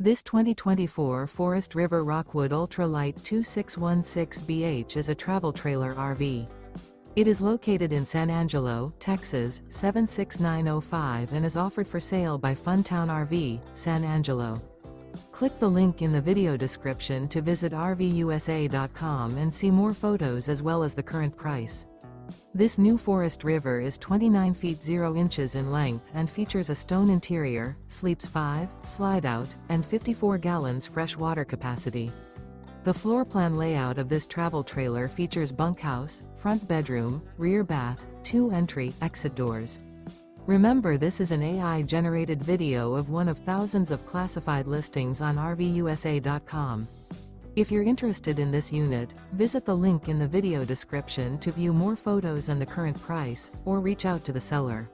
This 2024 Forest River Rockwood Ultra Lite 2616BH is a travel trailer RV. It is located in San Angelo, Texas, 76905 and is offered for sale by Funtown RV, San Angelo. Click the link in the video description to visit RVUSA.com and see more photos as well as the current price. This new Forest River is 29 feet 0 inches in length and features a stone interior, sleeps 5, slide-out, and 54 gallons fresh water capacity. The floor plan layout of this travel trailer features bunkhouse, front bedroom, rear bath, 2 entry/exit doors. Remember, this is an AI-generated video of one of thousands of classified listings on RVUSA.com. If you're interested in this unit, visit the link in the video description to view more photos and the current price, or reach out to the seller.